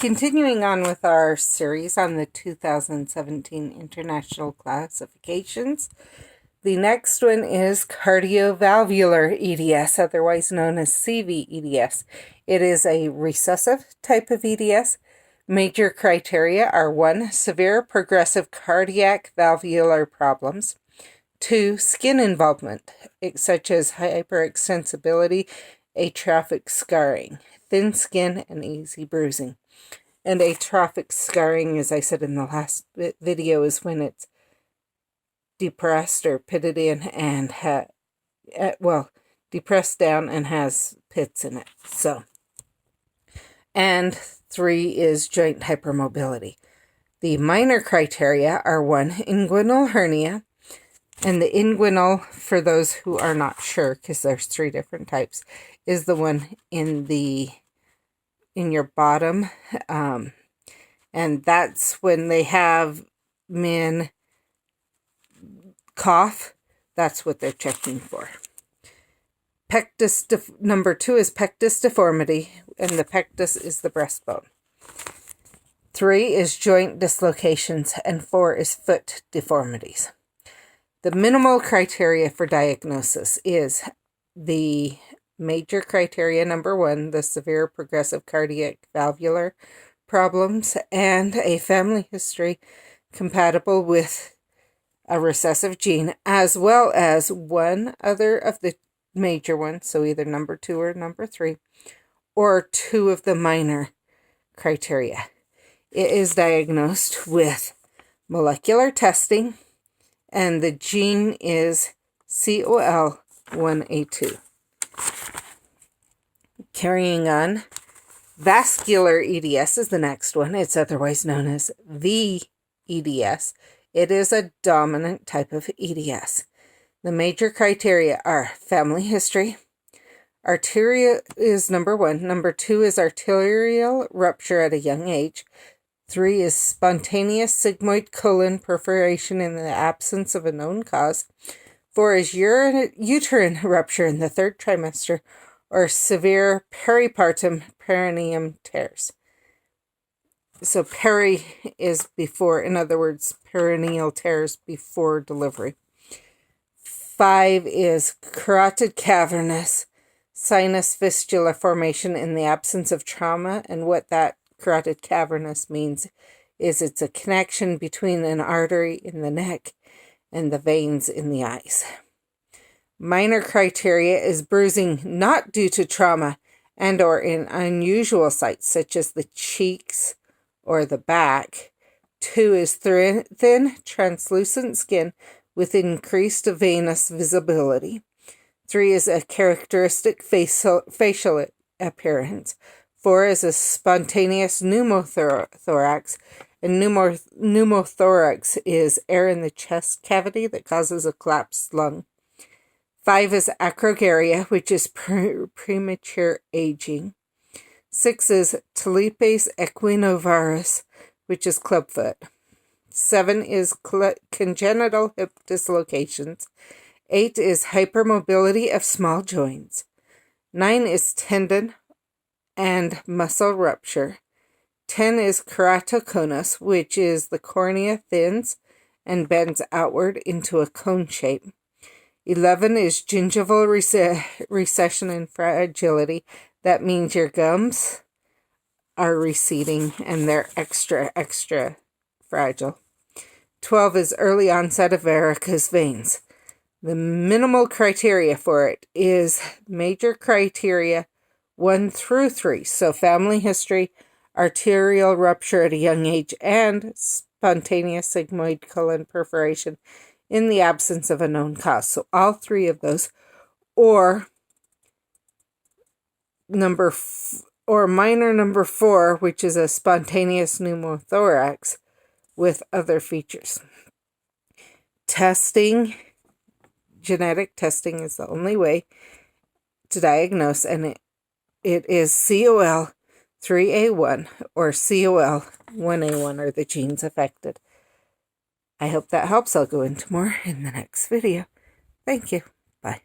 Continuing on with our series on the 2017 International Classifications, the next one is Cardiac-valvular EDS, otherwise known as cvEDS. It is a recessive type of EDS. Major criteria are 1. Severe progressive cardiac valvular problems. 2. Skin involvement, such as hyperextensibility, atrophic scarring, thin skin, and easy bruising. And atrophic scarring, as I said in the last video, is when it's depressed or pitted in and depressed down and has pits in it. And 3 is joint hypermobility. The minor criteria are 1. Inguinal hernia. And the inguinal, for those who are not sure, because there's 3 different types, is the one in your bottom, and that's when they have men cough. That's what they're checking for. Pectus, number 2 is pectus deformity, and the pectus is the breastbone. 3 is joint dislocations, and 4 is foot deformities. The minimal criteria for diagnosis is the major criteria, number 1, the severe progressive cardiac valvular problems, and a family history compatible with a recessive gene, as well as one other of the major ones, so either number 2 or number 3, or 2 of the minor criteria. It is diagnosed with molecular testing, and the gene is COL1A2. Carrying on, vascular EDS is the next one. It's otherwise known as vEDS. It is a dominant type of EDS. The major criteria are family history. Arteria is number 1. Number 2 is arterial rupture at a young age. 3 is spontaneous sigmoid colon perforation in the absence of a known cause. 4 is uterine rupture in the 3rd trimester, or severe peripartum perineum tears. So peri is before, in other words, perineal tears before delivery. 5 is carotid cavernous sinus fistula formation in the absence of trauma, and what that carotid cavernous means is it's a connection between an artery in the neck and the veins in the eyes. Minor criteria is bruising not due to trauma and or in unusual sites such as the cheeks or the back. 2 is thin, translucent skin with increased venous visibility. 3 is a characteristic facial appearance. 4 is a spontaneous pneumothorax, and pneumothorax is air in the chest cavity that causes a collapsed lung. 5 is acrogaria, which is premature aging. 6 is talipes equinovarus, which is clubfoot. 7 is congenital hip dislocations. 8 is hypermobility of small joints. 9 is tendon and muscle rupture. 10 is keratoconus, which is the cornea thins and bends outward into a cone shape. 11 is gingival recession and fragility. That means your gums are receding and they're extra fragile. 12 is early onset of varicose veins. The minimal criteria for it is major criteria 1 through 3. So family history, arterial rupture at a young age, and spontaneous sigmoid colon perforation in the absence of a known cause. So all 3 of those, or minor number 4, which is a spontaneous pneumothorax with other features. Testing, genetic testing is the only way to diagnose, and it is COL3A1 or COL1A1 are the genes affected. I hope that helps. I'll go into more in the next video. Thank you. Bye.